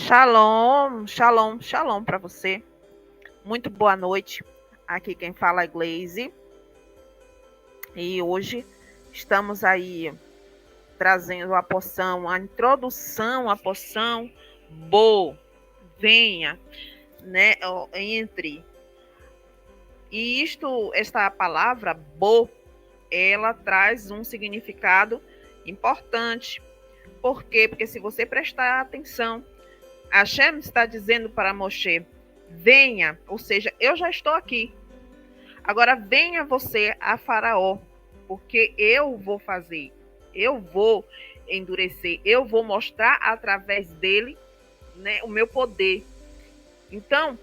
Shalom, shalom, shalom para você. Muito boa noite. Aqui quem fala é Glaze. E hoje estamos aí trazendo a poção, a introdução à poção Bo. Venha, né? Entre. E esta palavra Bo, ela traz um significado importante. Por quê? Porque se você prestar atenção, Hashem está dizendo para Moshe: venha, ou seja, eu já estou aqui. Agora venha você a Faraó, porque eu vou fazer, eu vou endurecer, eu vou mostrar através dele, né, o meu poder. Então,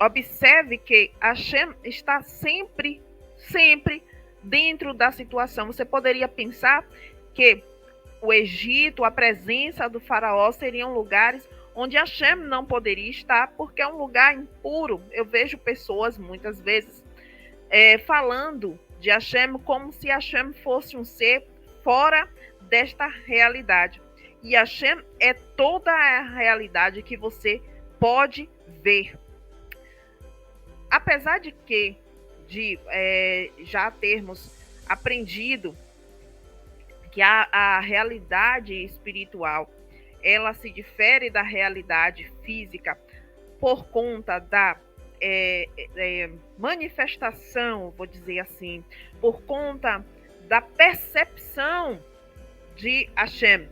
observe que Hashem está sempre dentro da situação. Você poderia pensar que o Egito, a presença do Faraó seriam lugares onde Hashem não poderia estar, porque é um lugar impuro. Eu vejo pessoas, muitas vezes, falando de Hashem como se Hashem fosse um ser fora desta realidade. E Hashem é toda a realidade que você pode ver. Apesar de já termos aprendido que a realidade espiritual ela se difere da realidade física por conta da manifestação, vou dizer assim, por conta da percepção de Hashem.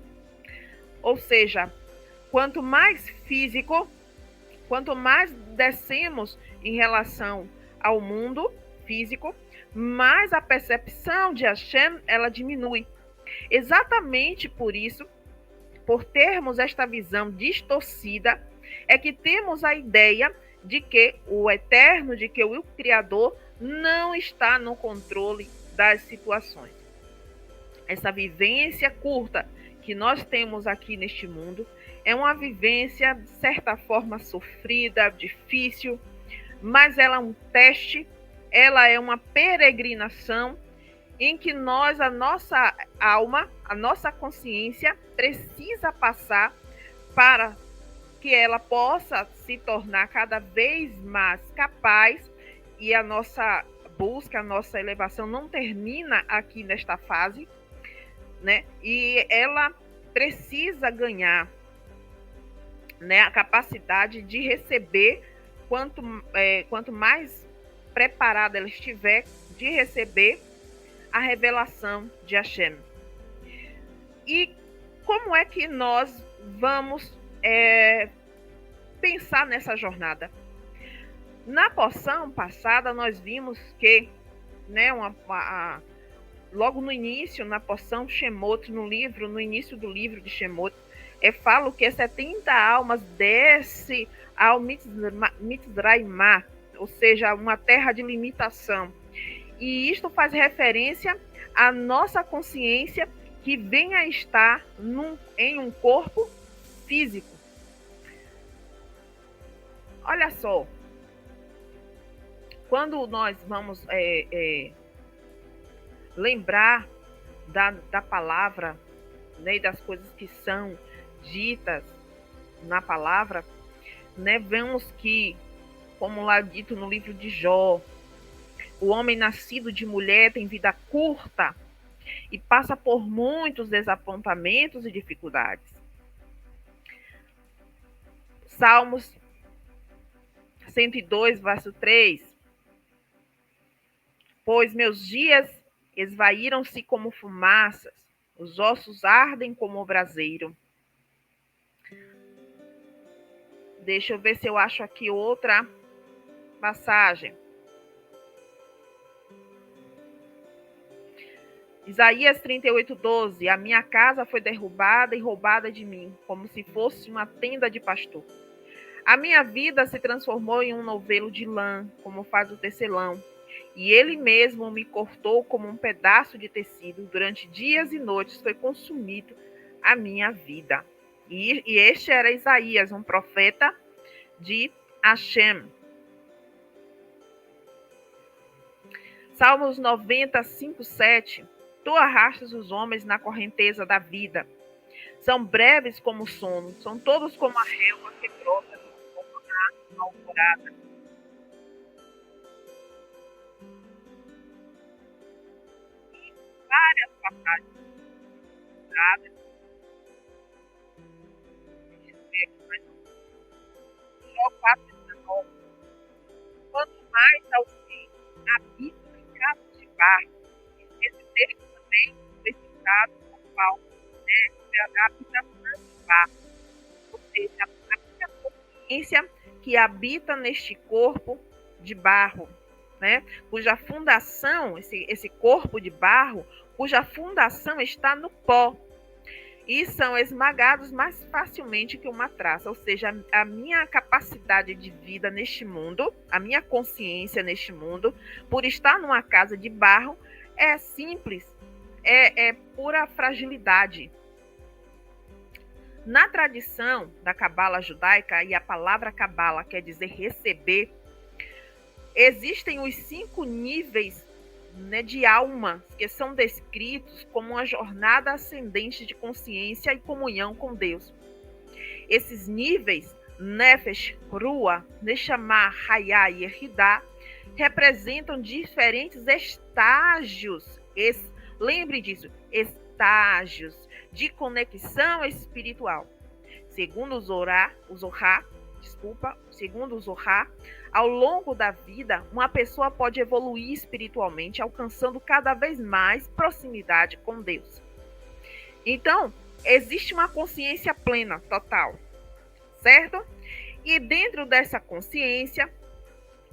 Ou seja, quanto mais físico, quanto mais descemos em relação ao mundo físico, mais a percepção de Hashem ela diminui. Exatamente por isso, por termos esta visão distorcida, é que temos a ideia de que o Eterno, de que o Criador não está no controle das situações. Essa vivência curta que nós temos aqui neste mundo é uma vivência, de certa forma, sofrida, difícil, mas ela é um teste, ela é uma peregrinação em que nós, a nossa alma, a nossa consciência precisa passar para que ela possa se tornar cada vez mais capaz, e a nossa busca, a nossa elevação não termina aqui nesta fase, né? E ela precisa ganhar, né, a capacidade de receber, quanto mais preparada ela estiver de receber a revelação de Hashem. E como é que nós vamos pensar nessa jornada? Na porção passada, nós vimos que, né, logo no início, na porção Shemot, no início do livro de Shemot, falo que 70 almas desce ao Mitzraimá, ou seja, uma terra de limitação. E isto faz referência à nossa consciência que vem a estar em um corpo físico. Olha só, quando nós vamos lembrar da palavra, né, e das coisas que são ditas na palavra, né, vemos que, como lá dito no livro de Jó, o homem nascido de mulher tem vida curta e passa por muitos desapontamentos e dificuldades. Salmos 102, verso 3. Pois meus dias esvaíram-se como fumaças, os ossos ardem como o braseiro. Deixa eu ver se eu acho aqui outra passagem. Isaías 38:12. A minha casa foi derrubada e roubada de mim, como se fosse uma tenda de pastor. A minha vida se transformou em um novelo de lã, como faz o tecelão. E ele mesmo me cortou como um pedaço de tecido. Durante dias e noites foi consumido a minha vida. E este era Isaías, um profeta de Hashem. Salmos 90, 5, 7. Tu arrastas os homens na correnteza da vida. São breves como o sono, são todos como a relva que brota na alvorada. Várias passagens ilustradas, Jó 4,19. Quanto mais alguém habita em casa de barro, esse texto também foi citado por Paulo, né? A habitação de barro, ou seja, a minha consciência que habita neste corpo de barro, né? Cuja fundação, esse corpo de barro, cuja fundação está no pó, e são esmagados mais facilmente que uma traça. Ou seja, a minha capacidade de vida neste mundo, a minha consciência neste mundo, por estar numa casa de barro, é simples, é pura fragilidade. Na tradição da cabala judaica, e a palavra cabala quer dizer receber, existem os 5 níveis, né, de alma, que são descritos como uma jornada ascendente de consciência e comunhão com Deus. Esses níveis, Nefesh, Rua, Neshama, Hayah e Yehidah, representam diferentes estágios, lembre disso, estágios de conexão espiritual. Segundo o Zohar, segundo o Zohar, ao longo da vida, uma pessoa pode evoluir espiritualmente, alcançando cada vez mais proximidade com Deus. Então, existe uma consciência plena, total, certo? E dentro dessa consciência,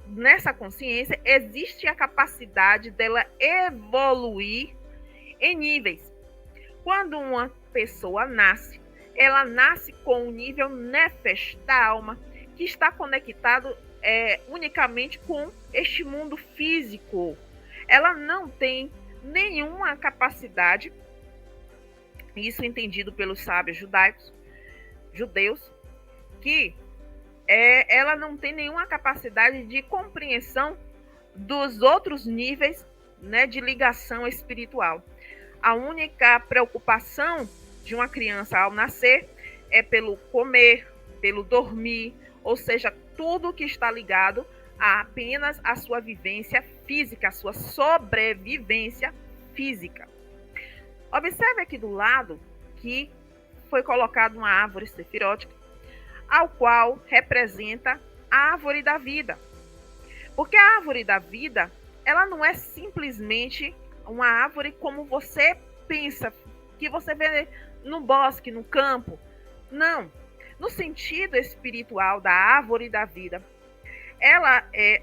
nessa consciência, existe a capacidade dela evoluir em níveis. Quando uma pessoa nasce, ela nasce com o nível Nefesh da alma, que está conectado unicamente com este mundo físico. Ela não tem nenhuma capacidade, isso entendido pelos sábios judeus, que ela não tem nenhuma capacidade de compreensão dos outros níveis, né, de ligação espiritual. A única preocupação de uma criança ao nascer é pelo comer, pelo dormir, ou seja, tudo que está ligado a apenas a sua vivência física, a sua sobrevivência física. Observe aqui do lado que foi colocada uma árvore sefirótica, ao qual representa a árvore da vida. Porque a árvore da vida, ela não é simplesmente uma árvore como você pensa, que você vê no bosque, no campo. Não. No sentido espiritual da árvore da vida, ela é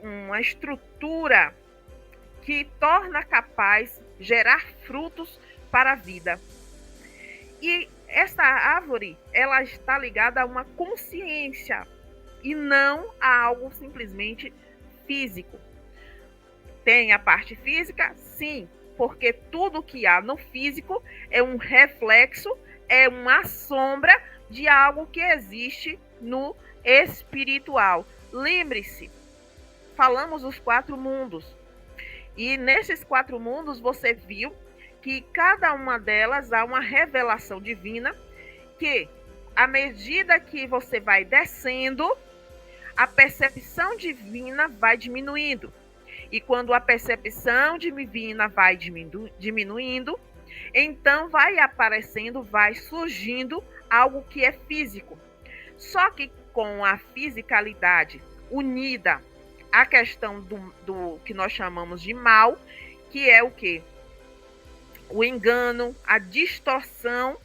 uma estrutura que torna capaz de gerar frutos para a vida. E essa árvore, ela está ligada a uma consciência e não a algo simplesmente físico. Tem a parte física? Sim, porque tudo que há no físico é um reflexo, é uma sombra de algo que existe no espiritual. Lembre-se, falamos os 4 mundos. E nesses 4 mundos você viu que cada uma delas há uma revelação divina, que à medida que você vai descendo, a percepção divina vai diminuindo. E quando a percepção divina vai diminuindo, então vai aparecendo, vai surgindo algo que é físico. Só que com a fisicalidade unida à questão do que nós chamamos de mal, que é o quê? O engano, a distorção,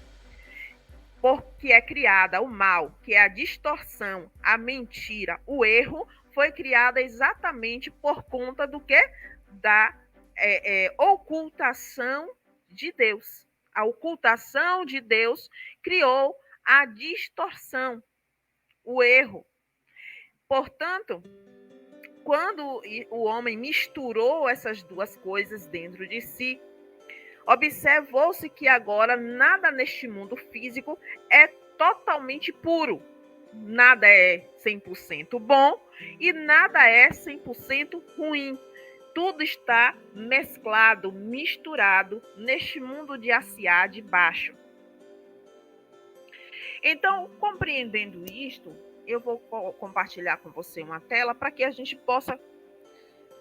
porque é criada o mal, que é a distorção, a mentira, o erro, foi criada exatamente por conta do que? Da ocultação de Deus. A ocultação de Deus criou a distorção, o erro. Portanto, quando o homem misturou essas duas coisas dentro de si, observou-se que agora nada neste mundo físico é totalmente puro. Nada é 100% bom e nada é 100% ruim. Tudo está mesclado, misturado neste mundo de Asiá de baixo. Então, compreendendo isto, eu vou compartilhar com você uma tela para que a gente possa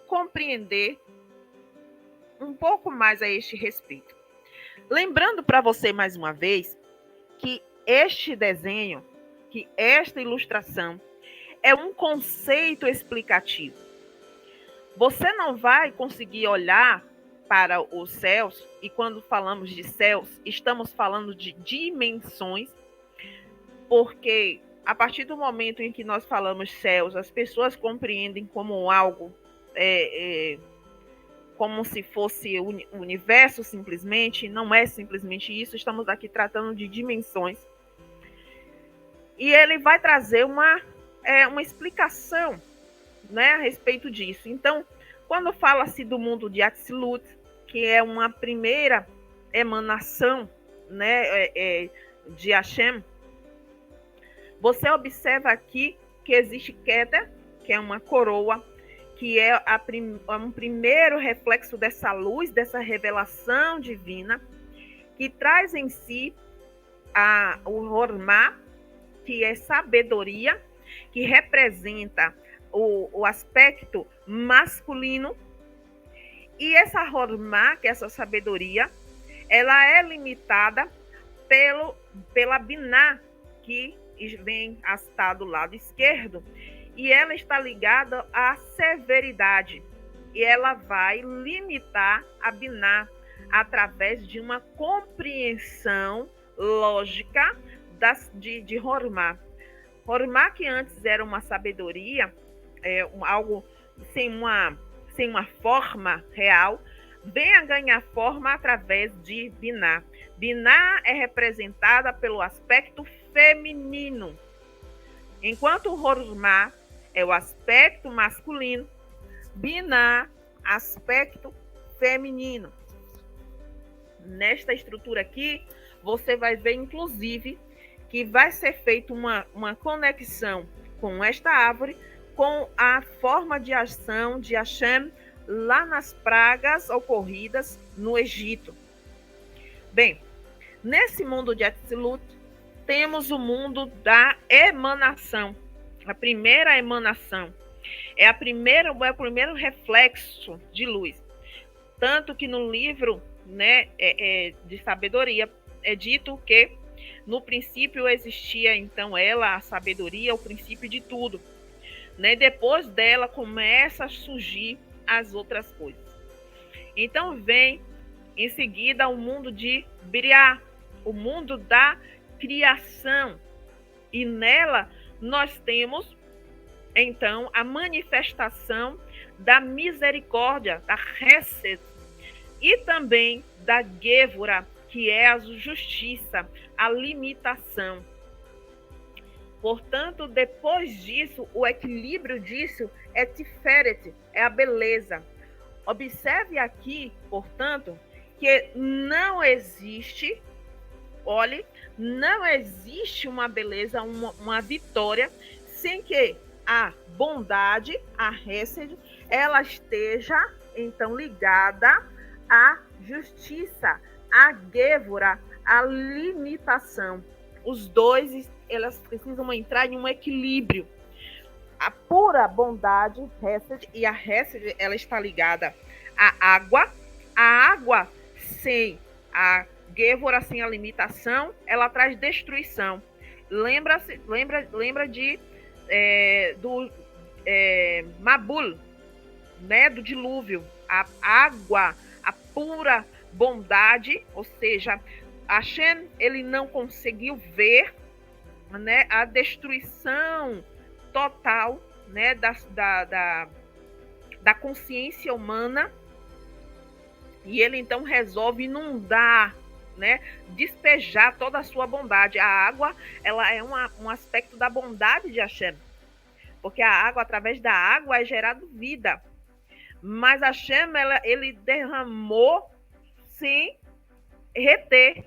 compreender um pouco mais a este respeito. Lembrando para você mais uma vez que este desenho, que esta ilustração é um conceito explicativo. Você não vai conseguir olhar para os céus, e quando falamos de céus, estamos falando de dimensões, porque a partir do momento em que nós falamos céus, as pessoas compreendem como algo, como se fosse o universo simplesmente, não é simplesmente isso, estamos aqui tratando de dimensões. E ele vai trazer uma explicação, né, a respeito disso. Então, quando fala-se do mundo de Atzilut, que é uma primeira emanação, né, de Hashem, você observa aqui que existe Keter, que é uma coroa, que é um primeiro reflexo dessa luz, dessa revelação divina, que traz em si o Hormá, que é sabedoria, que representa o aspecto masculino. E essa Hormá, que é essa sabedoria, ela é limitada pela Biná, que vem a estar do lado esquerdo, e ela está ligada à severidade. E ela vai limitar a Biná através de uma compreensão lógica de Hormá. Hormá, que antes era uma sabedoria, algo sem uma forma real, vem a ganhar forma através de Biná. Biná é representada pelo aspecto feminino, enquanto o Hormá é o aspecto masculino, Biná, aspecto feminino. Nesta estrutura aqui, você vai ver, inclusive, que vai ser feita uma conexão com esta árvore, com a forma de ação de Hashem lá nas pragas ocorridas no Egito. Bem, nesse mundo de Atzilut, temos o mundo da emanação. A primeira emanação é o primeiro reflexo de luz. Tanto que no livro, né, de sabedoria é dito que no princípio existia então a sabedoria, o princípio de tudo. Né? Depois dela começa a surgir as outras coisas. Então vem em seguida o mundo de Biriá, o mundo da criação. E nela nós temos então a manifestação da misericórdia, da Hesed, e também da Gevura, que é a justiça, a limitação. Portanto, depois disso, o equilíbrio disso é Tiferet, é a beleza. Observe aqui, portanto, que não existe, olhe, não existe uma beleza, uma vitória, sem que a bondade, a Hesed, ela esteja, então, ligada à justiça, à Gevura, à limitação. Os dois, elas precisam entrar em um equilíbrio. A pura bondade, Hesed, e a Hesed, ela está ligada à água. A água sem a Gevura, sem a limitação, ela traz destruição. Lembra do Mabul, né, do dilúvio. A água, a pura bondade, ou seja, Hashem, ele não conseguiu ver, né, a destruição total, né, da consciência humana, e ele então resolve inundar, né, despejar toda a sua bondade. A água, ela é um aspecto da bondade de Hashem, porque a água, através da água, é gerada vida. Mas Hashem, ele derramou sem reter,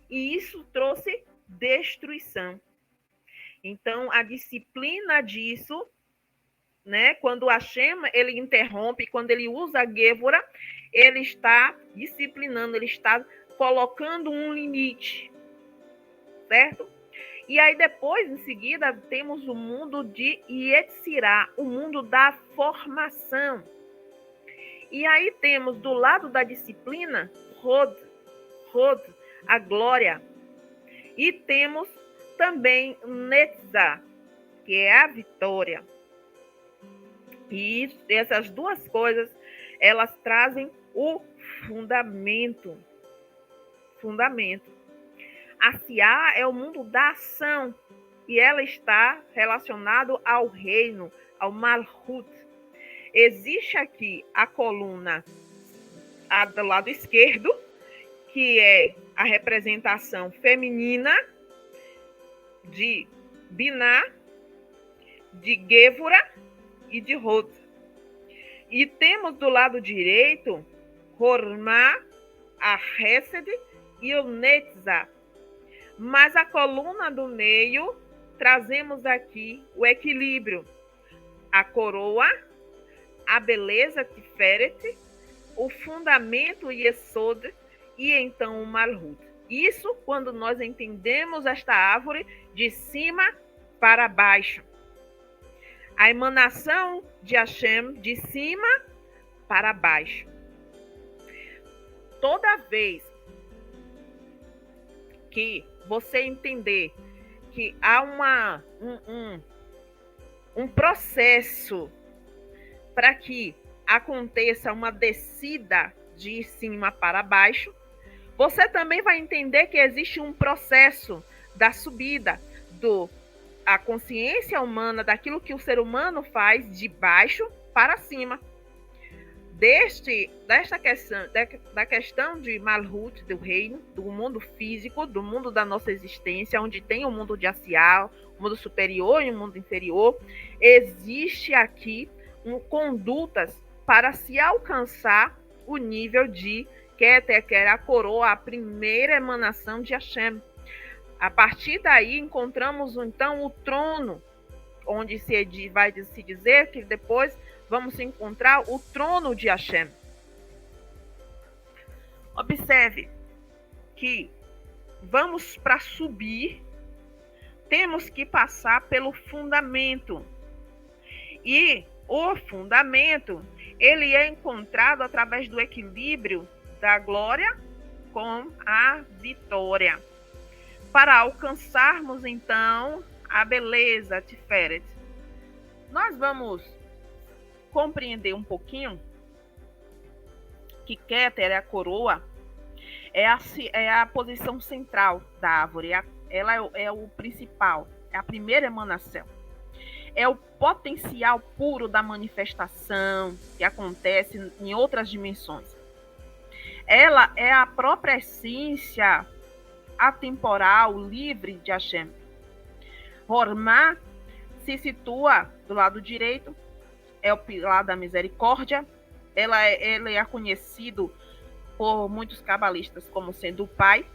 e isso trouxe destruição. Então, a disciplina disso, né, quando Hashem, ele interrompe, quando ele usa a Gevura, ele está disciplinando, ele está colocando um limite, certo? E aí depois, em seguida, temos o mundo de Yetzirah, o mundo da formação. E aí temos do lado da disciplina, Hod, a glória. E temos também Netzah, que é a vitória. E essas duas coisas, elas trazem o fundamento. A Siá é o mundo da ação e ela está relacionado ao reino, ao Malhut. Existe aqui a coluna do lado esquerdo, que é a representação feminina de Biná, de Gevura e de Hod. E temos do lado direito Hormá, a Hesed e o Netzah. Mas a coluna do meio, trazemos aqui o equilíbrio. A coroa, a beleza Tiferet, o fundamento Yesod e então o Malhut. Isso quando nós entendemos esta árvore de cima para baixo. A emanação de Hashem de cima para baixo. Toda vez que você entender que há um processo para que aconteça uma descida de cima para baixo, você também vai entender que existe um processo da subida a consciência humana, daquilo que o ser humano faz de baixo para cima. Da questão de Malhut, do reino, do mundo físico, do mundo da nossa existência, onde tem o mundo de Asial, o mundo superior e o mundo inferior, existe aqui condutas para se alcançar o nível de Keter, que era a coroa, a primeira emanação de Hashem. A partir daí encontramos então o trono, onde vai se dizer que depois vamos encontrar o trono de Hashem. Observe que vamos para subir, temos que passar pelo fundamento. E o fundamento, ele é encontrado através do equilíbrio da glória com a vitória. Para alcançarmos, então, a beleza Tiferet. Nós vamos compreender um pouquinho que Keter é a coroa, é a posição central da árvore, ela é o principal, é a primeira emanação. É o potencial puro da manifestação que acontece em outras dimensões. Ela é a própria essência atemporal, livre de Hashem. Hormá se situa do lado direito, é o pilar da misericórdia. Ele é conhecido por muitos cabalistas como sendo o pai.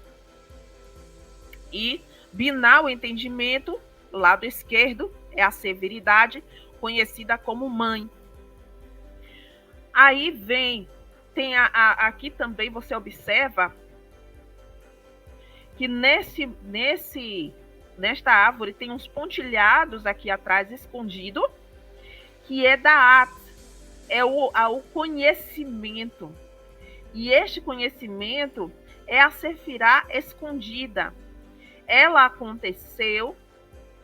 E Biná, o entendimento, do lado esquerdo, é a severidade, conhecida como mãe. Aí tem aqui também você observa que nesta árvore tem uns pontilhados aqui atrás escondido, que é da At, é o conhecimento. E este conhecimento é a Sefirá escondida. Ela aconteceu,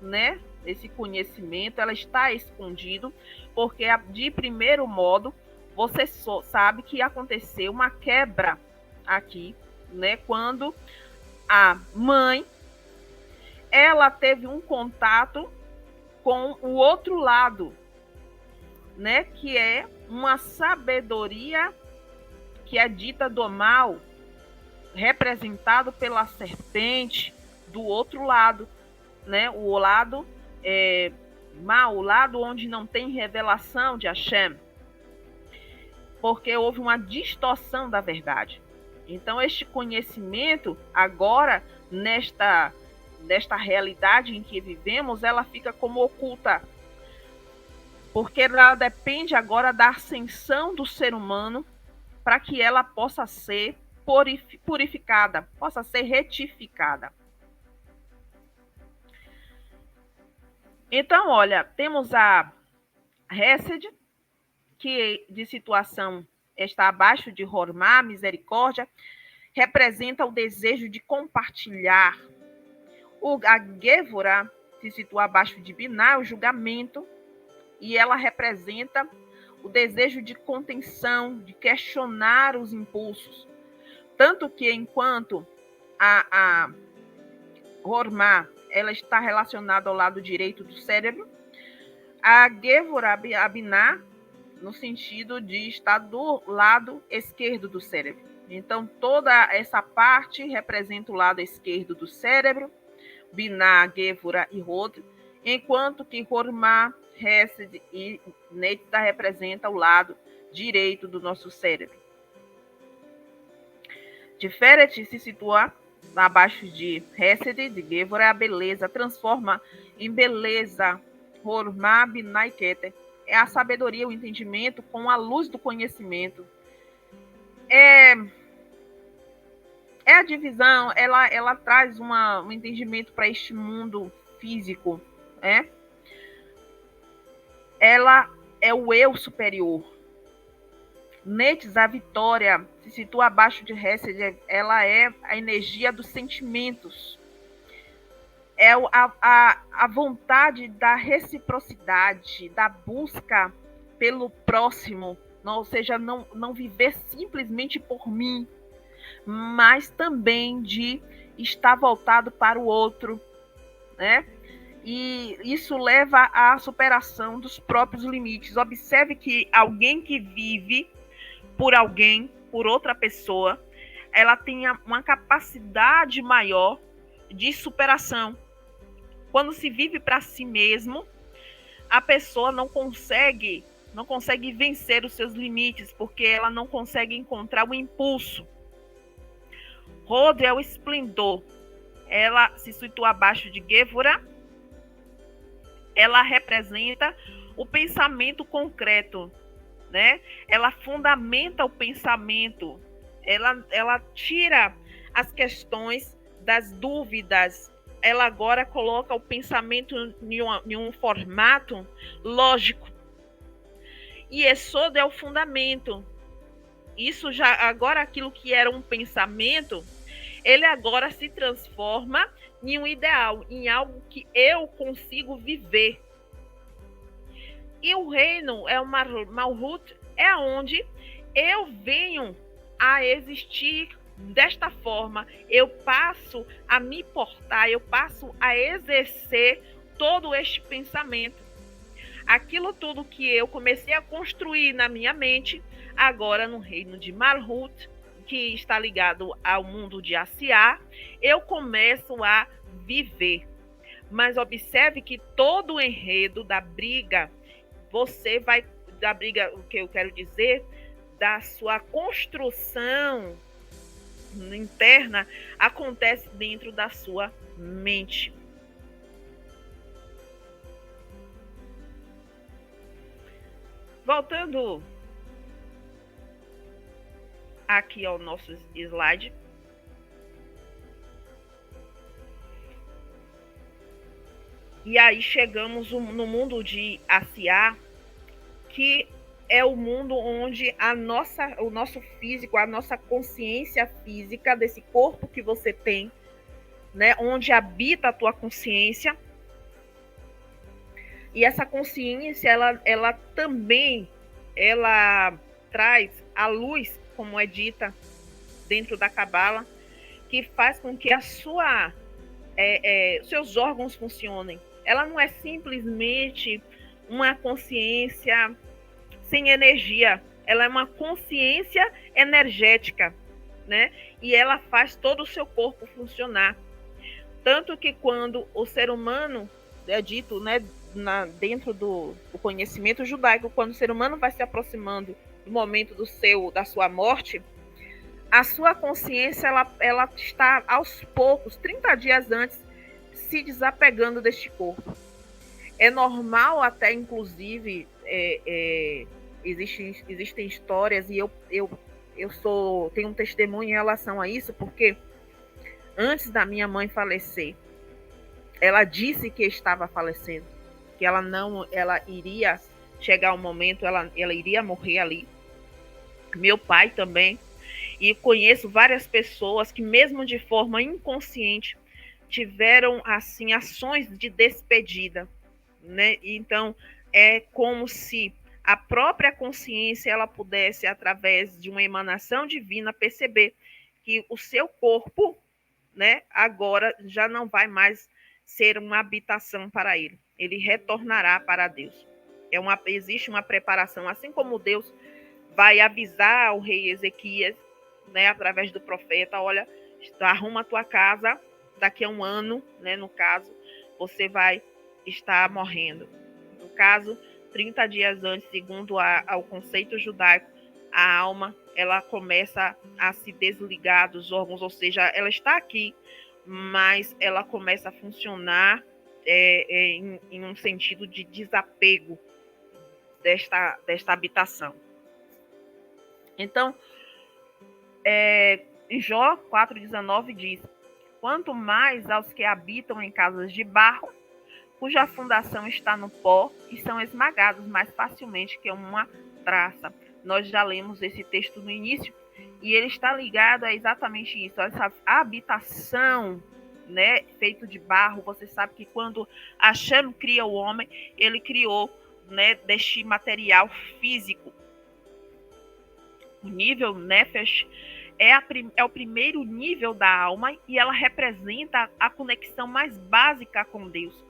né? Esse conhecimento, ela está escondido, porque de primeiro modo você sabe que aconteceu uma quebra aqui, né? Quando a mãe, ela teve um contato com o outro lado, né? Que é uma sabedoria que é dita do mal, representado pela serpente do outro lado, né? O lado mal, o lado onde não tem revelação de Hashem, porque houve uma distorção da verdade. Então, este conhecimento, agora, nesta realidade em que vivemos, ela fica como oculta, porque ela depende agora da ascensão do ser humano para que ela possa ser purificada, possa ser retificada. Então, olha, temos a Hesed, que de situação está abaixo de Hormá, misericórdia, representa o desejo de compartilhar. A Gevurah se situa abaixo de Biná, o julgamento, e ela representa o desejo de contenção, de questionar os impulsos. Tanto que enquanto a Hormá ela está relacionada ao lado direito do cérebro, a Gevurah, a Biná, no sentido de estar do lado esquerdo do cérebro. Então, toda essa parte representa o lado esquerdo do cérebro, Biná, Gevurah e Hod, enquanto que Hormá, Hesed e Netzah representa o lado direito do nosso cérebro. Tiferet se situa abaixo de Hesed, de Gevurah, a beleza, transforma em beleza Hormá, Biná e Keter. É a sabedoria, o entendimento com a luz do conhecimento. É a divisão, ela traz um entendimento para este mundo físico, né? Ela é o eu superior. Netzah, a vitória, se situa abaixo de Hesed, ela é a energia dos sentimentos. É a vontade da reciprocidade, da busca pelo próximo, ou seja, não viver simplesmente por mim, mas também de estar voltado para o outro, né? E isso leva à superação dos próprios limites. Observe que alguém que vive por alguém, por outra pessoa, ela tem uma capacidade maior de superação. Quando se vive para si mesmo, a pessoa não consegue vencer os seus limites, porque ela não consegue encontrar o impulso. Hod é o esplendor. Ela se situa abaixo de Gevurah. Ela representa o pensamento concreto, né? Ela fundamenta o pensamento. Ela tira as questões das dúvidas. Ela agora coloca o pensamento em um formato lógico. E Esod é o fundamento. Isso já agora aquilo que era um pensamento, ele agora se transforma em um ideal, em algo que eu consigo viver. E o reino é o Malhut, é onde eu venho a existir desta forma, eu passo a me portar, eu passo a exercer todo este pensamento. Aquilo tudo que eu comecei a construir na minha mente, agora no reino de Malhut, que está ligado ao mundo de Asiá, eu começo a viver. Mas observe que todo o enredo da briga, o que eu quero dizer, da sua construção interna, acontece dentro da sua mente. Voltando aqui ao nosso slide. E aí chegamos no mundo de Asiá, que é o mundo onde o nosso físico, a nossa consciência física desse corpo que você tem, né, onde habita a tua consciência. E essa consciência, ela também traz a luz, como é dita dentro da Cabala, que faz com que seus órgãos funcionem. Ela não é simplesmente uma consciência sem energia, ela é uma consciência energética, né? E ela faz todo o seu corpo funcionar. Tanto que quando o ser humano, é dito, né, dentro do conhecimento judaico, quando o ser humano vai se aproximando do momento da sua morte, a sua consciência ela está aos poucos, 30 dias antes, se desapegando deste corpo. É normal até, inclusive, existem histórias, e eu tenho um testemunho em relação a isso, porque antes da minha mãe falecer, ela disse que estava falecendo. que ela iria chegar um momento, ela iria morrer ali. Meu pai também. E conheço várias pessoas que, mesmo de forma inconsciente, tiveram assim ações de despedida, né? Então é como se a própria consciência ela pudesse, através de uma emanação divina, perceber que o seu corpo, né, agora já não vai mais ser uma habitação para ele. Ele retornará para Deus. Existe uma preparação, assim como Deus vai avisar ao rei Ezequias, né, através do profeta, olha, arruma a tua casa, daqui a um ano, né, no caso, você vai estar morrendo. No caso, 30 dias antes, segundo ao conceito judaico, a alma ela começa a se desligar dos órgãos, ou seja, ela está aqui, mas ela começa a funcionar em um sentido de desapego desta habitação. Então, em Jó 4,19 diz: quanto mais aos que habitam em casas de barro, cuja fundação está no pó, e são esmagados mais facilmente que uma traça. Nós já lemos esse texto no início, e ele está ligado a exatamente isso, essa habitação, né, feito de barro. Você sabe que quando Hashem cria o homem, ele criou, né, deste material físico. O nível Nefesh é o primeiro nível da alma, e ela representa a conexão mais básica com Deus.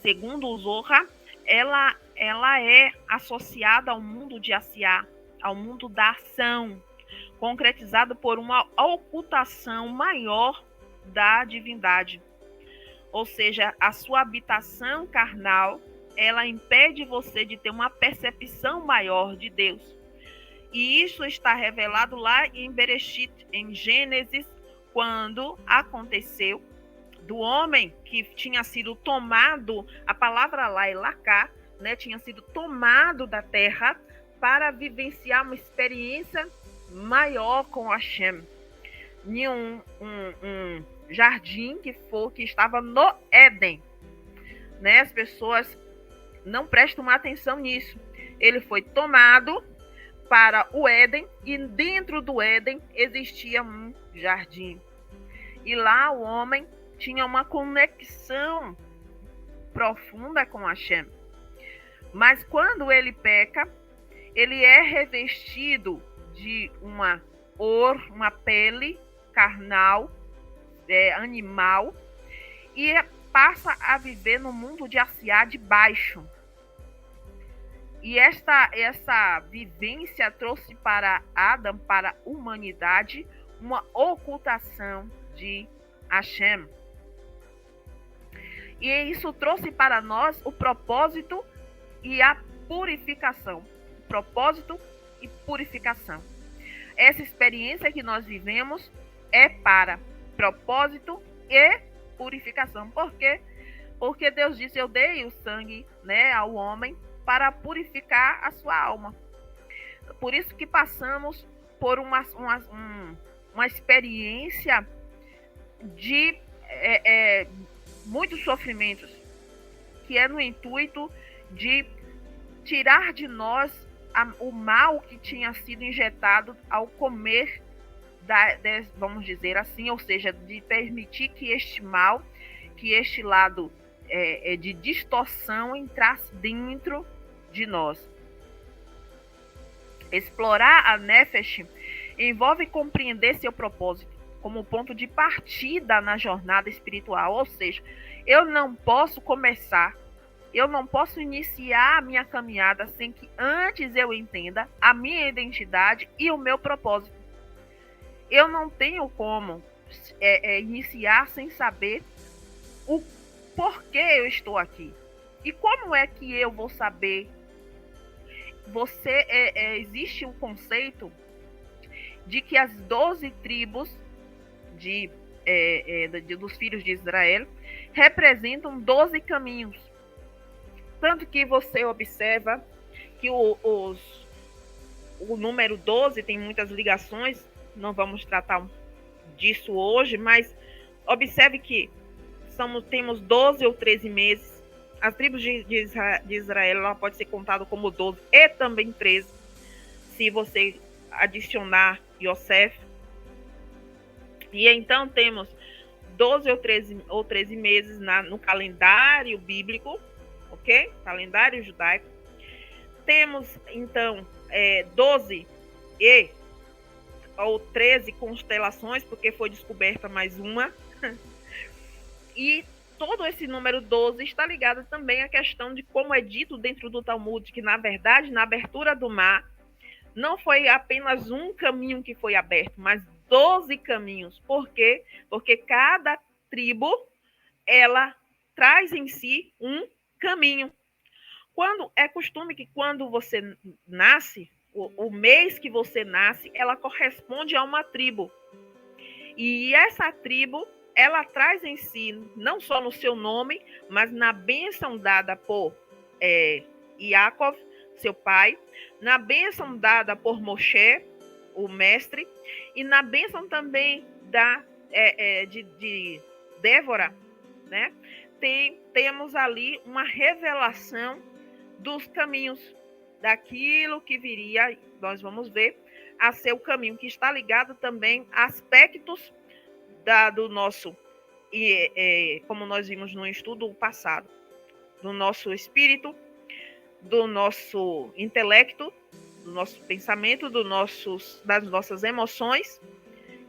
Segundo o Zohar, ela é associada ao mundo de Asiá, ao mundo da ação, concretizado por uma ocultação maior da divindade. Ou seja, a sua habitação carnal, ela impede você de ter uma percepção maior de Deus. E isso está revelado lá em Bereshit, em Gênesis, quando aconteceu do homem que tinha sido tomado, a palavra lá é lacá, né, tinha sido tomado da terra para vivenciar uma experiência maior com Hashem. Em um jardim que estava no Éden. Né? As pessoas não prestam atenção nisso. Ele foi tomado para o Éden, e dentro do Éden existia um jardim. E lá o homem tinha uma conexão profunda com Hashem. Mas quando ele peca, ele é revestido de uma pele carnal, animal, e passa a viver no mundo de Asiá de baixo. E essa vivência trouxe para Adão, para a humanidade, uma ocultação de Hashem. E isso trouxe para nós o propósito e a purificação. Propósito e purificação. Essa experiência que nós vivemos é para propósito e purificação. Por quê? Porque Deus disse: eu dei o sangue, né, ao homem para purificar a sua alma. Por isso que passamos por uma experiência de muitos sofrimentos, que é no intuito de tirar de nós o mal que tinha sido injetado ao comer, vamos dizer assim, ou seja, de permitir que este mal, que este lado de distorção entrasse dentro de nós. Explorar a Nefesh envolve compreender seu propósito como ponto de partida na jornada espiritual, ou seja, eu não posso iniciar a minha caminhada sem que antes eu entenda a minha identidade e o meu propósito. Eu não tenho como iniciar sem saber o porquê eu estou aqui. E como é que eu vou saber? Existe o conceito de que as 12 tribos dos filhos de Israel representam 12 caminhos. Tanto que você observa que o número 12 tem muitas ligações, não vamos tratar disso hoje, mas observe que temos 12 ou 13 meses, As tribos de Israel ela pode ser contada como 12 e também 13, se você adicionar Yosef. E então temos 12 ou 13 meses no calendário bíblico, ok? Calendário judaico. Temos, então, 12 ou 13 constelações, porque foi descoberta mais uma. E todo esse número 12 está ligado também à questão de como é dito dentro do Talmud, que, na verdade, na abertura do mar, não foi apenas um caminho que foi aberto, mas 12 caminhos. Por quê? Porque cada tribo, ela traz em si um caminho. Quando é costume que quando você nasce, o mês que você nasce, ela corresponde a uma tribo. E essa tribo, ela traz em si, não só no seu nome, mas na bênção dada por Yaakov, seu pai, na bênção dada por Moshe, o mestre, e na bênção também de Débora, né? Temos ali uma revelação dos caminhos, daquilo que viria, nós vamos ver, a ser o caminho, que está ligado também a aspectos do nosso, como nós vimos no estudo passado, do nosso espírito, do nosso intelecto, do nosso pensamento, das nossas emoções,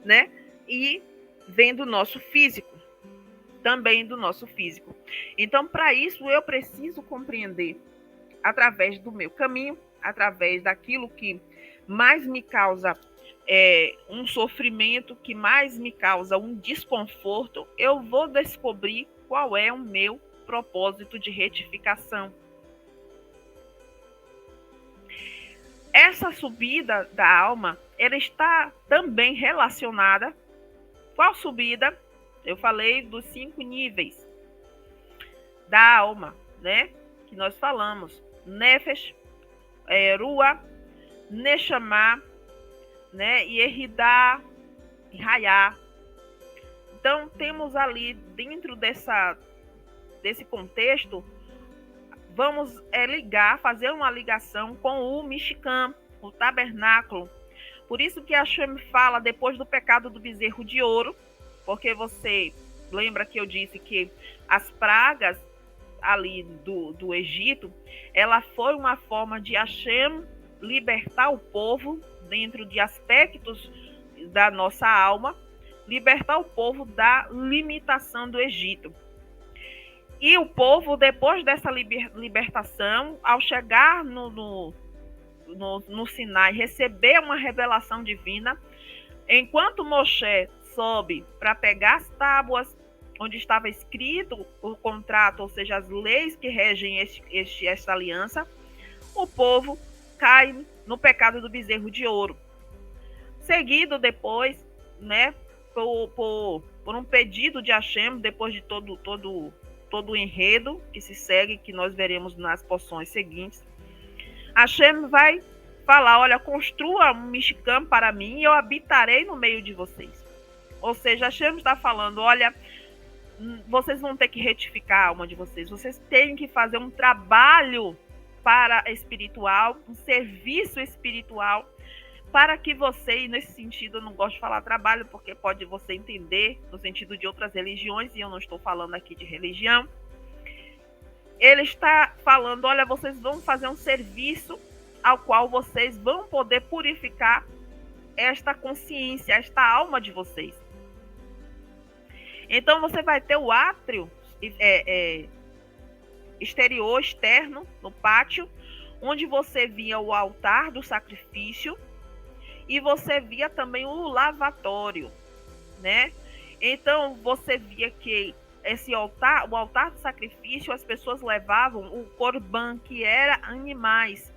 né? E vem do nosso físico, também do nosso físico. Então, para isso, eu preciso compreender, através do meu caminho, através daquilo que mais me causa um sofrimento, que mais me causa um desconforto, eu vou descobrir qual é o meu propósito de retificação. Essa subida da alma, ela está também relacionada. Qual subida? Eu falei dos 5 níveis da alma, né? Que nós falamos. Nefesh, Ruah, Neshama, né? Yehidah e Hayah. Então, temos ali, dentro desse contexto, vamos fazer uma ligação com o Mishkan, o tabernáculo. Por isso que Hashem fala depois do pecado do bezerro de ouro, porque você lembra que eu disse que as pragas ali do Egito, ela foi uma forma de Hashem libertar o povo dentro de aspectos da nossa alma, libertar o povo da limitação do Egito. E o povo, depois dessa libertação, ao chegar no Sinai, receber uma revelação divina, enquanto Moshe sobe para pegar as tábuas onde estava escrito o contrato, ou seja, as leis que regem esta aliança, o povo cai no pecado do bezerro de ouro. Seguido depois, né, por um pedido de Hashem, depois de todo o enredo que se segue, que nós veremos nas porções seguintes, Hashem vai falar, olha, construa um Mishkan para mim e eu habitarei no meio de vocês. Ou seja, Hashem está falando, olha, vocês vão ter que retificar a alma de vocês, vocês têm que fazer um trabalho para espiritual, um serviço espiritual, para que você, e nesse sentido eu não gosto de falar trabalho, porque pode você entender no sentido de outras religiões, e eu não estou falando aqui de religião. Ele está falando, olha, vocês vão fazer um serviço ao qual vocês vão poder purificar esta consciência, esta alma de vocês. Então você vai ter o átrio exterior, externo, no pátio, onde você via o altar do sacrifício, e você via também o lavatório, né? Então você via que o altar do sacrifício, as pessoas levavam o corban, que era animais,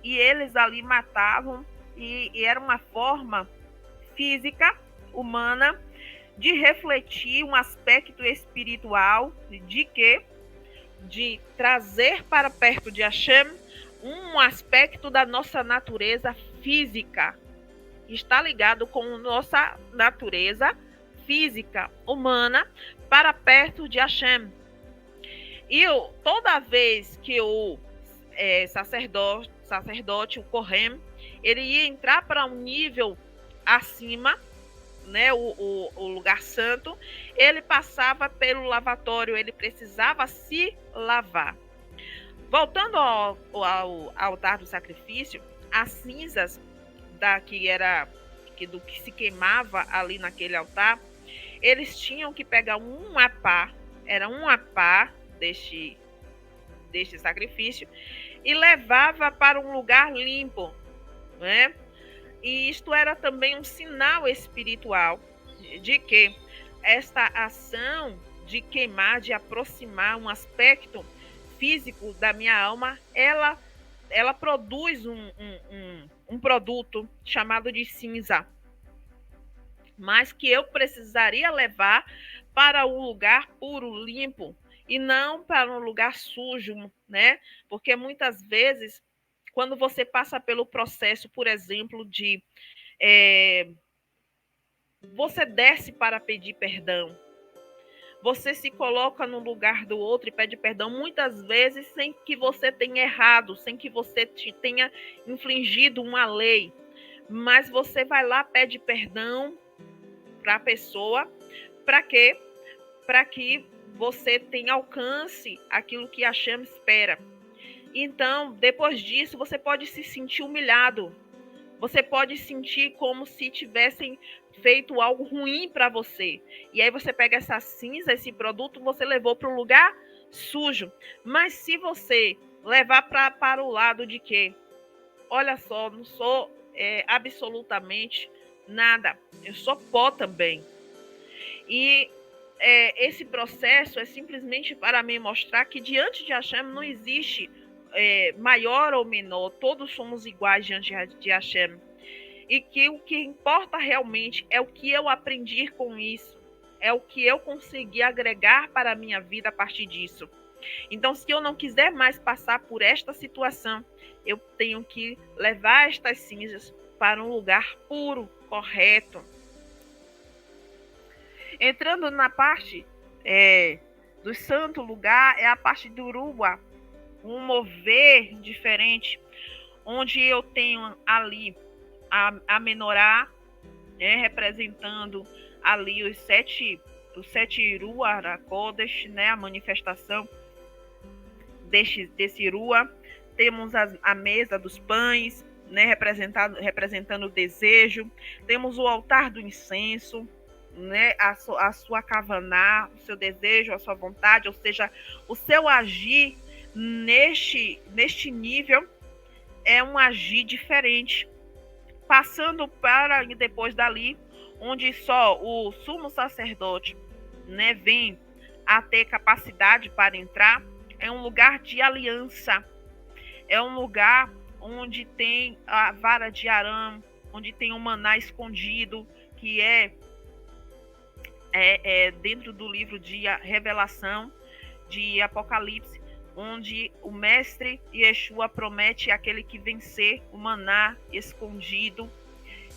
e eles ali matavam, e era uma forma física, humana, de refletir um aspecto espiritual, de trazer para perto de Hashem um aspecto da nossa natureza física, que está ligado com nossa natureza física, humana, para perto de Hashem. Toda vez que o sacerdote, o Kohen, ele ia entrar para um nível acima, né, o lugar santo, ele passava pelo lavatório, ele precisava se lavar. Voltando ao altar do sacrifício, as cinzas do que se queimava ali naquele altar, eles tinham que pegar era um apá deste sacrifício, e levava para um lugar limpo, né? E isto era também um sinal espiritual de que esta ação de queimar, de aproximar um aspecto físico da minha alma, ela produz um produto chamado de cinza, mas que eu precisaria levar para um lugar puro, limpo, e não para um lugar sujo, né? Porque muitas vezes, quando você passa pelo processo, por exemplo, de você desce para pedir perdão, você se coloca no lugar do outro e pede perdão, muitas vezes sem que você tenha errado, sem que você tenha infringido uma lei, mas você vai lá, pede perdão para a pessoa, para quê? Para que você tenha alcance aquilo que Hashem espera. Então, depois disso, você pode se sentir humilhado. Você pode sentir como se tivessem feito algo ruim para você. E aí você pega essa cinza, esse produto, você levou para um lugar sujo. Mas se você levar para o lado de que, olha só, não sou absolutamente nada, eu sou pó também. E esse processo é simplesmente para me mostrar que diante de Hashem não existe maior ou menor, todos somos iguais diante de Hashem. E que o que importa realmente é o que eu aprendi com isso, é o que eu consegui agregar para a minha vida a partir disso. Então, se eu não quiser mais passar por esta situação, eu tenho que levar estas cinzas para um lugar puro, correto. Entrando na parte do santo lugar, é a parte do Uruba, um mover diferente, onde eu tenho ali a menorá, representando ali os sete Ruach HaKodesh, né, a manifestação desse Ruach. Temos a mesa dos pães, né, representando o desejo. Temos o altar do incenso, né, a sua kavaná, o seu desejo, a sua vontade, ou seja, o seu agir neste nível é um agir diferente, passando para depois dali, onde só o sumo sacerdote, né, vem a ter capacidade para entrar. É um lugar de aliança, é um lugar onde tem a vara de Arão, onde tem o maná escondido, que é dentro do livro de Revelação, de Apocalipse, onde o mestre Yeshua promete aquele que vencer o maná escondido.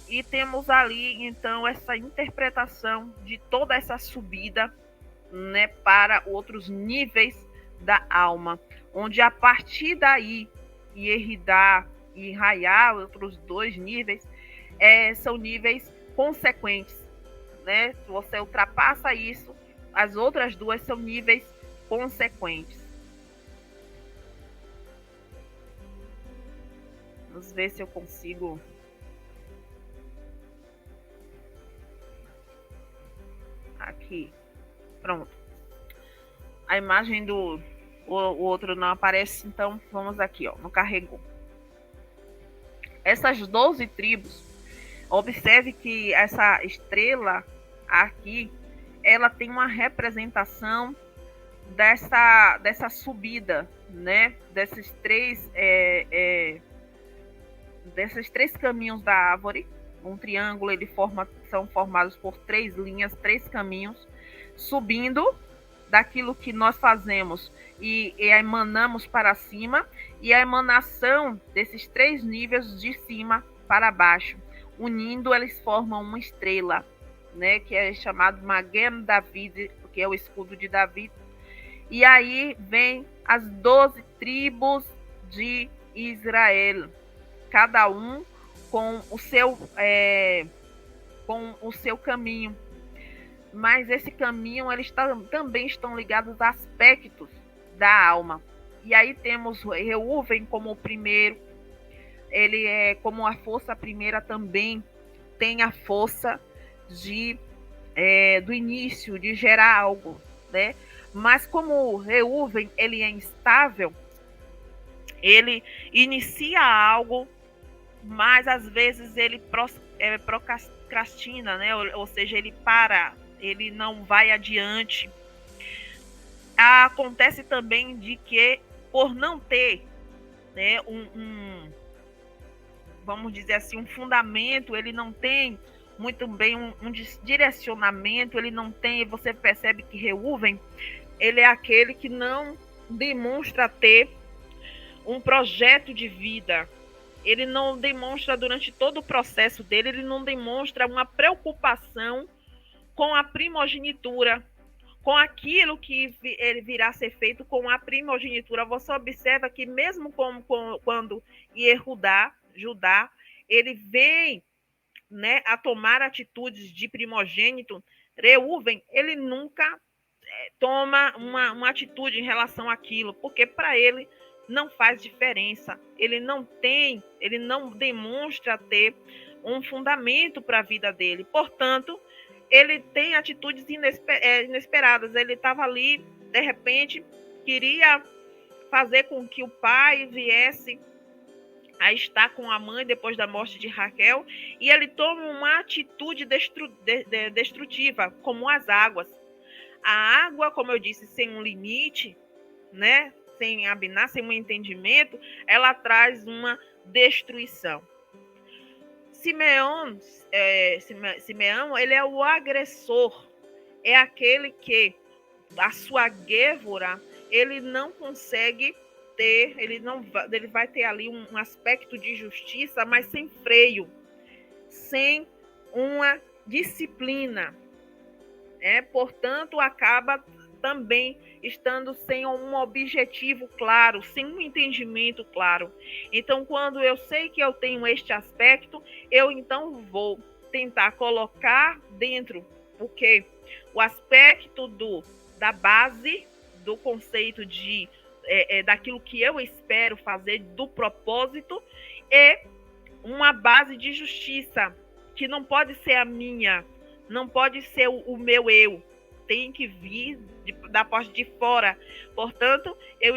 E temos ali, então, essa interpretação de toda essa subida, né, para outros níveis da alma, onde a partir daí, Yeridá e Raiá, outros dois níveis, são níveis consequentes, né? Se você ultrapassa isso, as outras duas são níveis consequentes. Vamos ver se eu consigo. Aqui. Pronto. A imagem do outro não aparece, então vamos aqui, ó, não carregou. Essas 12 tribos, observe que essa estrela aqui, ela tem uma representação dessa subida, né? Desses três caminhos da árvore. Um triângulo, são formados por 3 linhas, 3 caminhos, subindo daquilo que nós fazemos e emanamos para cima, e a emanação desses 3 níveis de cima para baixo, unindo, eles formam uma estrela, né, que é chamado Magen David, que é o escudo de Davi. E aí vem as 12 tribos de Israel, cada um com o seu caminho. Mas esse caminho, eles também estão ligados a aspectos da alma. E aí temos Reuven como o primeiro, ele é como a força primeira também tem a força do início, de gerar algo, né? Mas como o Reuven, ele é instável, ele inicia algo, mas às vezes ele procrastina, né? Ou seja, ele para, ele não vai adiante. Acontece também de que, por não ter, né, vamos dizer assim, um fundamento, ele não tem muito bem um direcionamento, ele não tem, você percebe que Reuven, ele é aquele que não demonstra ter um projeto de vida, ele não demonstra durante todo o processo dele, ele não demonstra uma preocupação com a primogenitura, com aquilo que ele virá a ser feito com a primogenitura. Você observa que mesmo quando Judá, ele vem, né, a tomar atitudes de primogênito, Reuven, ele nunca toma uma atitude em relação àquilo, porque para ele não faz diferença. Ele não demonstra ter um fundamento para a vida dele. Portanto, ele tem atitudes inesperadas. Ele estava ali, de repente, queria fazer com que o pai viesse a estar com a mãe depois da morte de Raquel, e ele toma uma atitude destrutiva, como as águas. A água, como eu disse, sem um limite, né? Sem abinar, sem um entendimento, ela traz uma destruição. Simeão, ele é o agressor, é aquele que a sua Gévora, ele não consegue ter, ele vai ter ali um aspecto de justiça, mas sem freio, sem uma disciplina, portanto, acaba também estando sem um objetivo claro, sem um entendimento claro. Então, quando eu sei que eu tenho este aspecto, eu então vou tentar colocar dentro o aspecto da base, do conceito daquilo que eu espero fazer, do propósito, e uma base de justiça, que não pode ser a minha, não pode ser o meu eu, tem que vir da parte de fora. Portanto, eu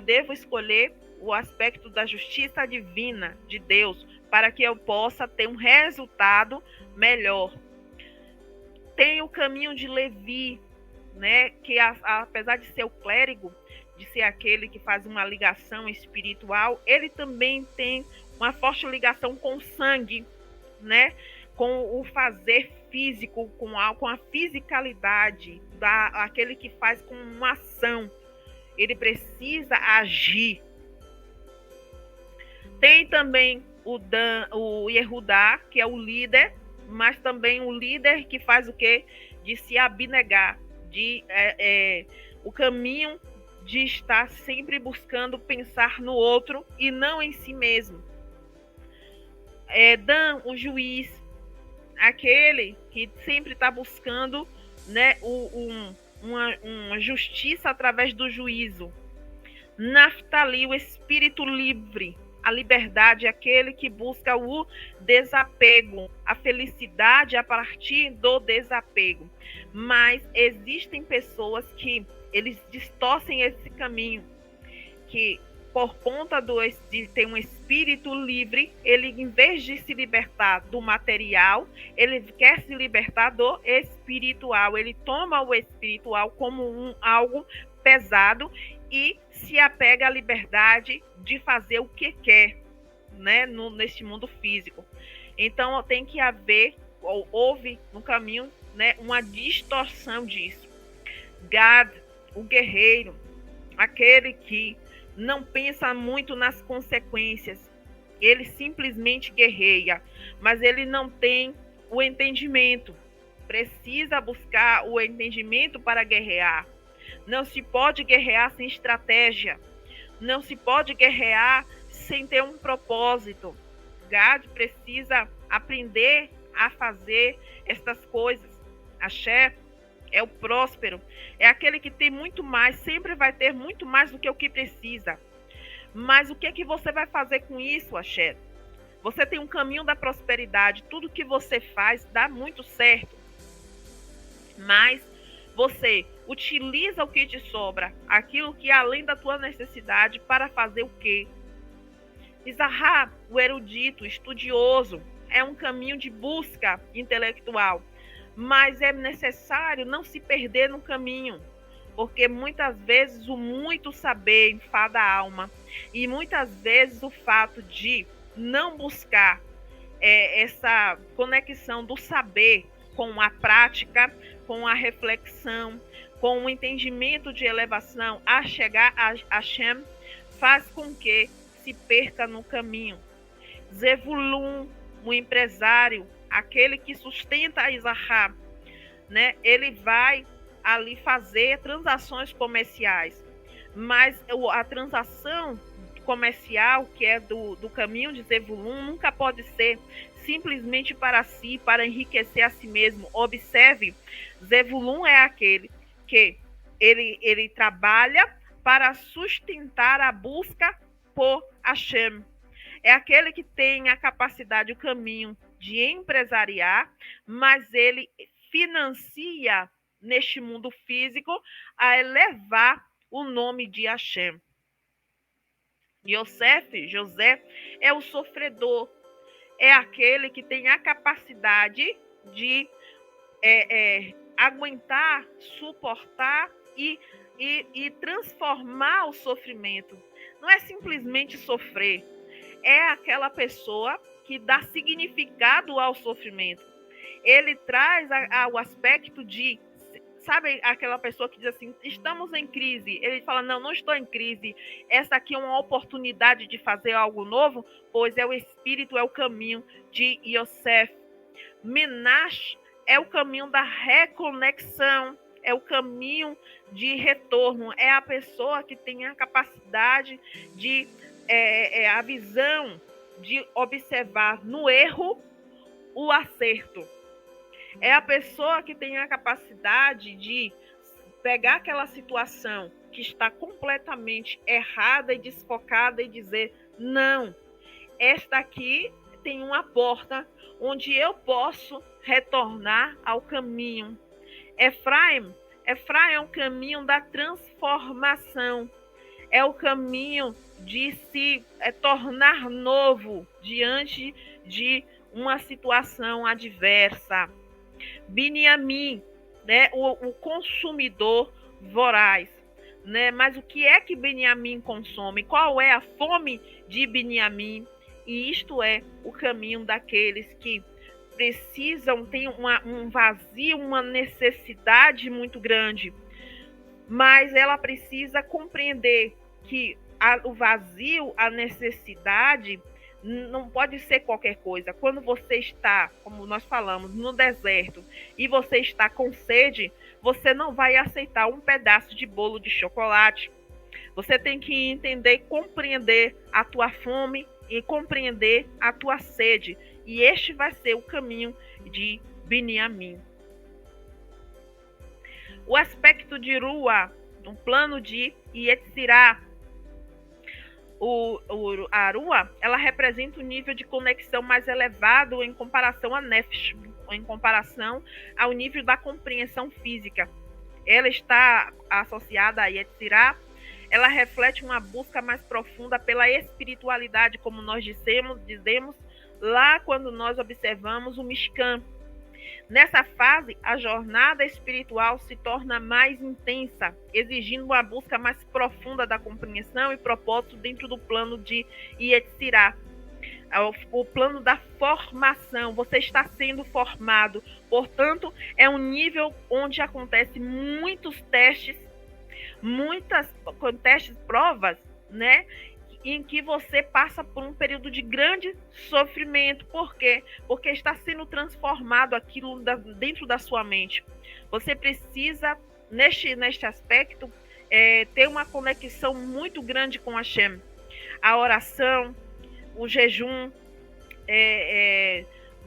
devo escolher o aspecto da justiça divina de Deus, para que eu possa ter um resultado melhor. Tem o caminho de Levi, né, que apesar de ser o clérigo, de ser aquele que faz uma ligação espiritual, ele também tem uma forte ligação com o sangue, né, com o fazer físico, com a fisicalidade, aquele que faz com uma ação. Ele precisa agir. Tem também o Yehudá, que é o líder, mas também o líder que faz o quê? De se abnegar, o caminho de estar sempre buscando pensar no outro e não em si mesmo. Dan, o juiz, aquele que sempre está buscando, né, uma justiça através do juízo. Naftali, o espírito livre, a liberdade, aquele que busca o desapego, a felicidade a partir do desapego. Mas existem pessoas que eles distorcem esse caminho, que por conta de ter um espírito livre, ele, em vez de se libertar do material, ele quer se libertar do espiritual. Ele toma o espiritual como algo pesado e se apega à liberdade de fazer o que quer, né, neste mundo físico. Então, tem que houve no caminho, né, uma distorção disso. Gad, o guerreiro, aquele que não pensa muito nas consequências, ele simplesmente guerreia, mas ele não tem o entendimento, precisa buscar o entendimento para guerrear. Não se pode guerrear sem estratégia. Não se pode guerrear sem ter um propósito. Gad precisa aprender a fazer estas coisas. Axé é o próspero, é aquele que tem muito mais, sempre vai ter muito mais do que o que precisa. Mas o que é que você vai fazer com isso, Axé? Você tem um caminho da prosperidade, tudo que você faz dá muito certo. Mas você utiliza o que te sobra, aquilo que é além da tua necessidade, para fazer o quê? Isahá, o erudito, estudioso, é um caminho de busca intelectual, mas é necessário não se perder no caminho, porque muitas vezes o muito saber enfada a alma, e muitas vezes o fato de não buscar essa conexão do saber com a prática, com a reflexão, com o entendimento de elevação a chegar a Hashem, faz com que se perca no caminho. Zevulun, o empresário, aquele que sustenta a Isahá, né? Ele vai ali fazer transações comerciais, mas a transação comercial, que é do caminho de Zevulun, nunca pode ser simplesmente para si, para enriquecer a si mesmo. Observe, Zevulun é aquele que ele trabalha para sustentar a busca por Hashem. É aquele que tem a capacidade, o caminho de empresariar, mas ele financia neste mundo físico a elevar o nome de Hashem. José, é o sofredor, é aquele que tem a capacidade de aguentar, suportar e transformar o sofrimento. Não é simplesmente sofrer, é aquela pessoa que dá significado ao sofrimento. Ele traz o aspecto de, sabe, aquela pessoa que diz assim, estamos em crise. Ele fala, não estou em crise. Essa aqui é uma oportunidade de fazer algo novo, pois é o espírito, é o caminho de Yosef. Menash é o caminho da reconexão, é o caminho de retorno. É a pessoa que tem a capacidade de, a visão de observar no erro o acerto. É a pessoa que tem a capacidade de pegar aquela situação que está completamente errada e desfocada e dizer, não, esta aqui tem uma porta onde eu posso retornar ao caminho. Efraim é o caminho da transformação, é o caminho de se tornar novo diante de uma situação adversa. Biniamim, né, o consumidor voraz, né? Mas o que é que Biniamim consome? Qual é a fome de Biniamim? E isto é o caminho daqueles que precisam, tem um vazio, uma necessidade muito grande, mas ela precisa compreender que o vazio, a necessidade, não pode ser qualquer coisa. Quando você está, como nós falamos, no deserto e você está com sede, você não vai aceitar um pedaço de bolo de chocolate. Você tem que entender, compreender a tua fome e compreender a tua sede. E este vai ser o caminho de Biniamim. O aspecto de Rua, no plano de Yetzirah, a Rua, ela representa um nível de conexão mais elevado em comparação a Nefesh, em comparação ao nível da compreensão física. Ela está associada a Yetzirah, ela reflete uma busca mais profunda pela espiritualidade, como nós dizemos lá quando nós observamos o Mishkan. Nessa fase, a jornada espiritual se torna mais intensa, exigindo uma busca mais profunda da compreensão e propósito dentro do plano de Yetzirah. O plano da formação, você está sendo formado. Portanto, é um nível onde acontecem muitos testes, provas, né? Em que você passa por um período de grande sofrimento. Por quê? Porque está sendo transformado aquilo dentro da sua mente. Você precisa neste aspecto, ter uma conexão muito grande com Hashem. A oração, o jejum,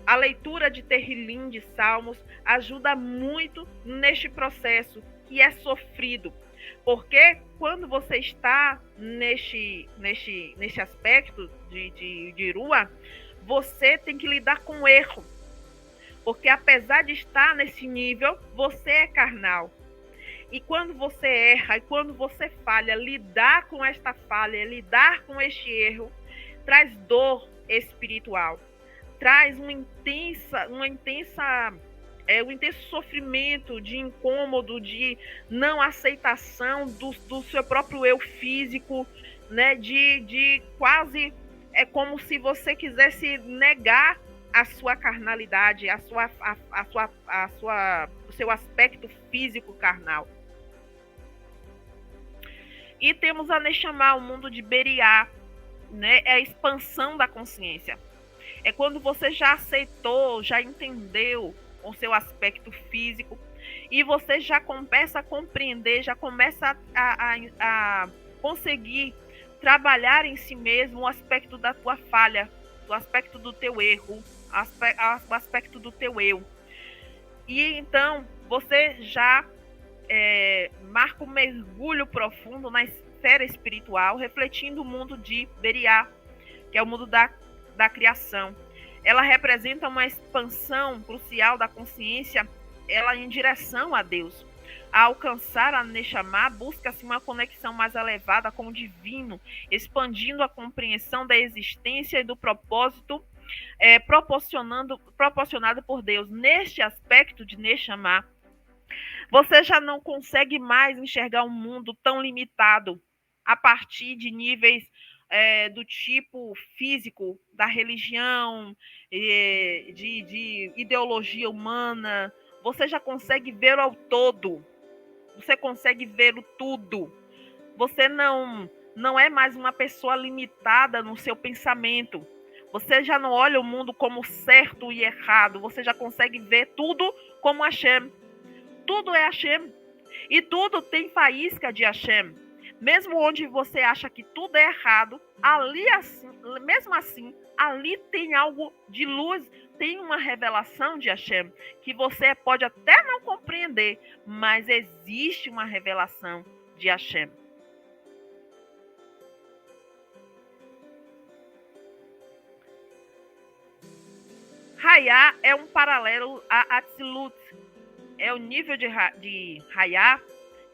a leitura de Terrilim, de Salmos, ajuda muito neste processo que é sofrido. Porque quando você está neste aspecto de Rua, você tem que lidar com o erro. Porque apesar de estar nesse nível, você é carnal. E quando você erra, e quando você falha, lidar com esta falha, lidar com este erro, traz dor espiritual, traz um intenso sofrimento, de incômodo, de não aceitação do seu próprio eu físico, né? De quase é como se você quisesse negar a sua carnalidade, o seu aspecto físico carnal. E temos a Neshama, o mundo de Beriá, né? É a expansão da consciência. É quando você já aceitou, já entendeu o seu aspecto físico e você já começa a compreender, já começa a conseguir trabalhar em si mesmo o aspecto da tua falha, o aspecto do teu erro, o aspecto do teu eu. E então você já marca um mergulho profundo na esfera espiritual, refletindo o mundo de Beriá, que é o mundo da criação. Ela representa uma expansão crucial da consciência, ela em direção a Deus. A alcançar a Neshama, busca-se uma conexão mais elevada com o divino, expandindo a compreensão da existência e do propósito proporcionado por Deus. Neste aspecto de Neshama, você já não consegue mais enxergar um mundo tão limitado a partir de níveis do tipo físico, da religião, de ideologia humana. Você já consegue ver ao todo. Você consegue ver o tudo. Você não é mais uma pessoa limitada no seu pensamento. Você já não olha o mundo como certo e errado. Você já consegue ver tudo como Hashem. Tudo é Hashem. E tudo tem faísca de Hashem. Mesmo onde você acha que tudo é errado, ali assim, mesmo assim, ali tem algo de luz, tem uma revelação de Hashem, que você pode até não compreender, mas existe uma revelação de Hashem. Hayá é um paralelo a Atzilut. É o nível de Hayá,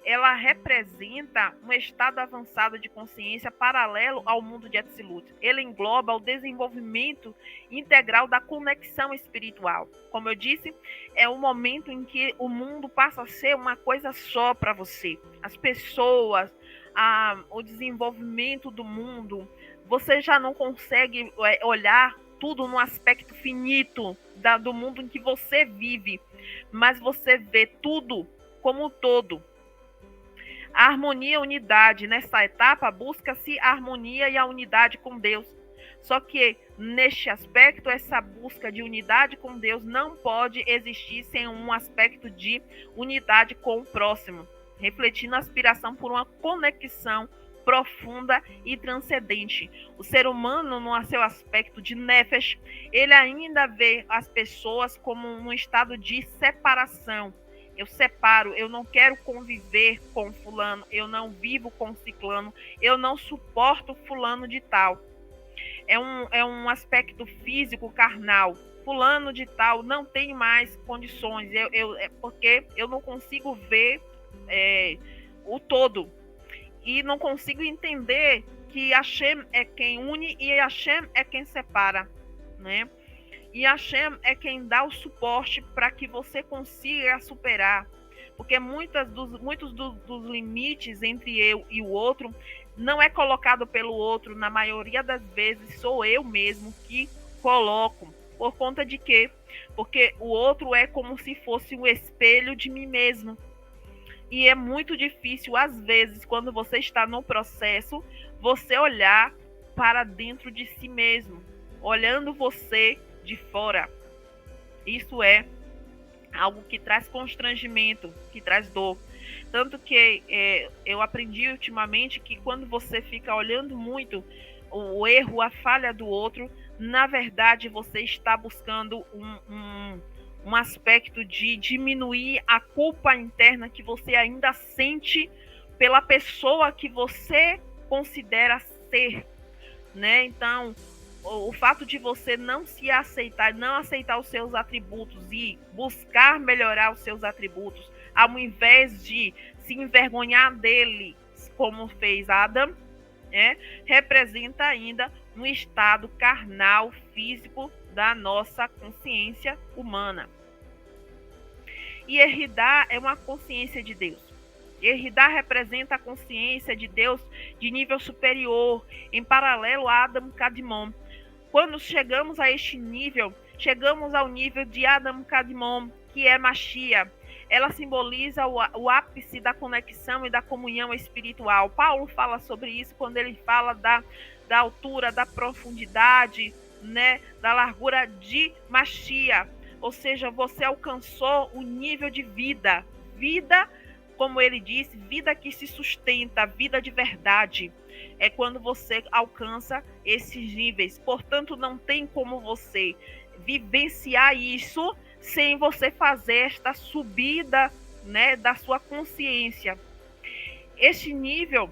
ela representa um estado avançado de consciência paralelo ao mundo de Atzilut. Ele engloba o desenvolvimento integral da conexão espiritual. Como eu disse, é o momento em que o mundo passa a ser uma coisa só para você. As pessoas, o desenvolvimento do mundo, você já não consegue olhar tudo no aspecto finito do mundo em que você vive, mas você vê tudo como um todo. A harmonia e a unidade. Nessa etapa, busca-se a harmonia e a unidade com Deus. Só que, neste aspecto, essa busca de unidade com Deus não pode existir sem um aspecto de unidade com o próximo, refletindo a aspiração por uma conexão profunda e transcendente. O ser humano, no seu aspecto de nefesh, ele ainda vê as pessoas como um estado de separação. Eu separo, eu não quero conviver com fulano, eu não vivo com ciclano, eu não suporto fulano de tal. É um aspecto físico, carnal. Fulano de tal não tem mais condições, porque eu não consigo ver o todo. E não consigo entender que Hashem é quem une e Hashem é quem separa, né? E Hashem é quem dá o suporte para que você consiga superar. Porque muitos dos limites entre eu e o outro não é colocado pelo outro. Na maioria das vezes sou eu mesmo que coloco. Por conta de quê? Porque o outro é como se fosse um espelho de mim mesmo. E é muito difícil, às vezes, quando você está no processo, você olhar para dentro de si mesmo, olhando você de fora. Isso é algo que traz constrangimento, que traz dor. Tanto que eu aprendi ultimamente que quando você fica olhando muito o erro, a falha do outro, na verdade você está buscando um aspecto de diminuir a culpa interna que você ainda sente pela pessoa que você considera ser, né? Então, o fato de você não se aceitar, não aceitar os seus atributos e buscar melhorar os seus atributos, ao invés de se envergonhar dele, como fez Adam, representa ainda um estado carnal, físico da nossa consciência humana. E Eridá é uma consciência de Deus. Eridá representa a consciência de Deus de nível superior, em paralelo a Adam Kadmon. Quando chegamos a este nível, chegamos ao nível de Adam Kadmon, que é Mashiach. Ela simboliza o ápice da conexão e da comunhão espiritual. Paulo fala sobre isso quando ele fala da altura, da profundidade, né, da largura de Mashiach. Ou seja, você alcançou o nível de vida. Vida, como ele disse, vida que se sustenta, vida de verdade. É quando você alcança esses níveis. Portanto, não tem como você vivenciar isso sem você fazer esta subida, né, da sua consciência. Este nível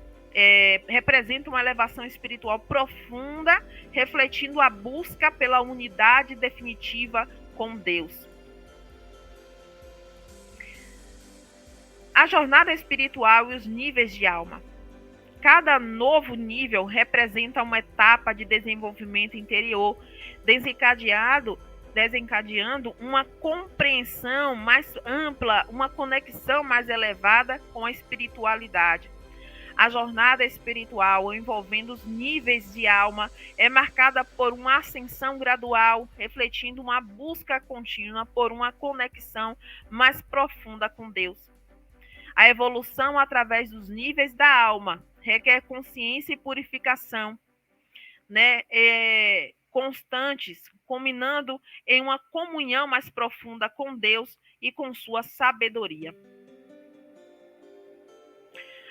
representa uma elevação espiritual profunda, refletindo a busca pela unidade definitiva com Deus. A jornada espiritual e os níveis de alma. Cada novo nível representa uma etapa de desenvolvimento interior, desencadeando uma compreensão mais ampla, uma conexão mais elevada com a espiritualidade. A jornada espiritual envolvendo os níveis de alma é marcada por uma ascensão gradual, refletindo uma busca contínua por uma conexão mais profunda com Deus. A evolução através dos níveis da alma requer consciência e purificação, né, constantes, culminando em uma comunhão mais profunda com Deus e com sua sabedoria.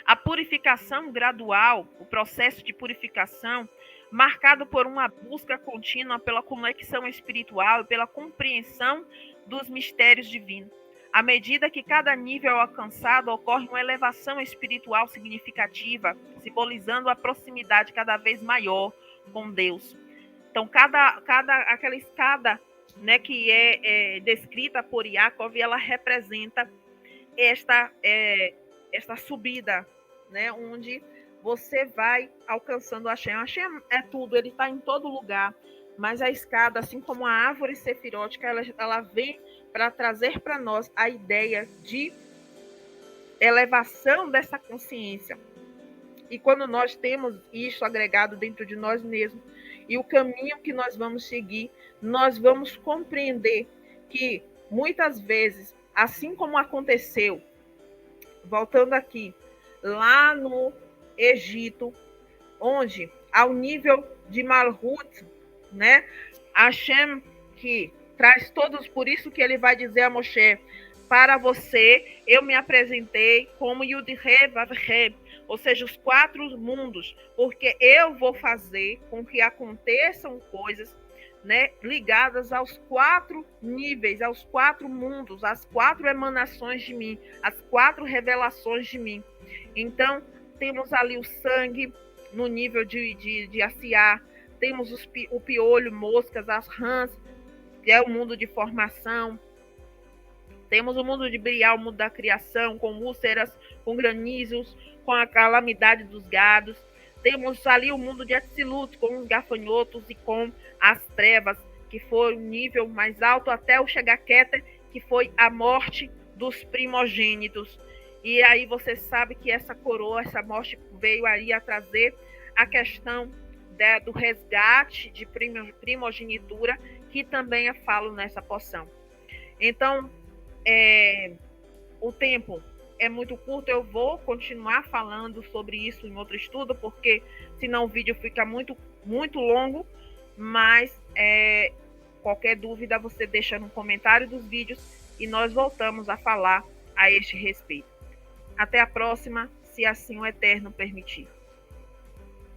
A purificação gradual, o processo de purificação, marcado por uma busca contínua pela conexão espiritual e pela compreensão dos mistérios divinos. À medida que cada nível é alcançado, ocorre uma elevação espiritual significativa, simbolizando a proximidade cada vez maior com Deus. Então, aquela escada, né, que é descrita por Yaakov, ela representa esta subida, né, onde você vai alcançando a Hashem. A Hashem é tudo, ele está em todo lugar, mas a escada, assim como a árvore sefirótica, ela vem para trazer para nós a ideia de elevação dessa consciência. E quando nós temos isso agregado dentro de nós mesmos e o caminho que nós vamos seguir, nós vamos compreender que muitas vezes, assim como aconteceu, voltando aqui, lá no Egito, onde ao nível de Malhut, né, Hashem que traz todos, por isso que ele vai dizer a Moshe, para você eu me apresentei como Yud-He Vav-He, ou seja, os 4 mundos, porque eu vou fazer com que aconteçam coisas, né, ligadas aos 4 níveis, aos 4 mundos, às 4 emanações de mim, as 4 revelações de mim. Então, temos ali o sangue no nível de Asiá, temos o piolho, moscas, as rãs, que é o mundo de formação. Temos o mundo de Brial, o mundo da criação, com úlceras, com granizos, com a calamidade dos gados. Temos ali o mundo de Atzilut, com os gafanhotos e com as trevas, que foi o nível mais alto, até o Shegaketer, que foi a morte dos primogênitos. E aí você sabe que essa coroa, essa morte veio aí a trazer a questão do resgate de primogenitura, que também eu falo nessa porção. Então, o tempo é muito curto, eu vou continuar falando sobre isso em outro estudo, porque senão o vídeo fica muito, muito longo, mas qualquer dúvida você deixa no comentário dos vídeos e nós voltamos a falar a este respeito. Até a próxima, se assim o Eterno permitir.